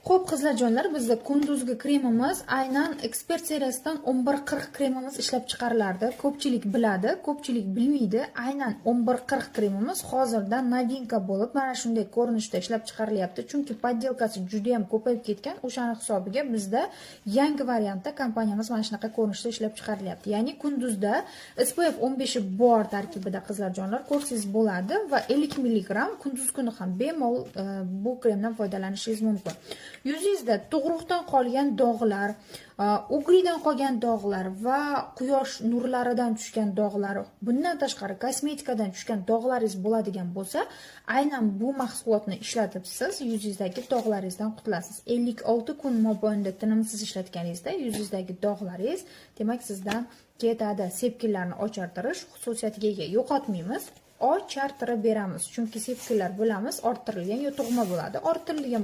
Xo'p, qizlarjonlar, bizda kunduzgi kremimiz aynan ekspert seriyasidan 1140 kremimiz ishlab chiqarilardi. Ko'pchilik biladi, ko'pchilik bilmaydi. Aynan 1140 kremimiz hozirda novinka bo'lib, mana shunday ko'rinishda ishlab chiqarilyapti. Chunki poddelkasi juda ham ko'payib ketgan. O'shaning hisobiga bizda yangi variantda kompaniyamiz mana shunaqa ko'rinishda ishlab chiqarilyapti. Ya'ni kunduzda SPF 15 bor tarkibida qizlarjonlar ko'rsangiz bo'ladi va 50 mg kunduz kuni ham bemalol bu kremdan foydalanishingiz mumkin. Yuzingizda tug'ruqdan qolgan dog'lar, ugridan qolgan dog'lar va quyosh nurlaridan tushgan dog'lar, bundan tashqari kosmetikadan tushgan dog'laringiz bo'ladigan bo'lsa, aynan bu mahsulotni ishlatib siz yuzingizdagi dog'laringizdan qutulasiz. 56 kun mobaynida tinimsiz ishlatganingizda yuzingizdagi dog'laringiz, demak, sizdan ketadi. Sepkillarni ochartirish xususiyatiga ega. Yo'qotmaymiz, ochartirib beramiz. Chunki sepkillar bilamiz, orttirilgan yo tug'ma bo'ladi. Orttirilgan bo'lsa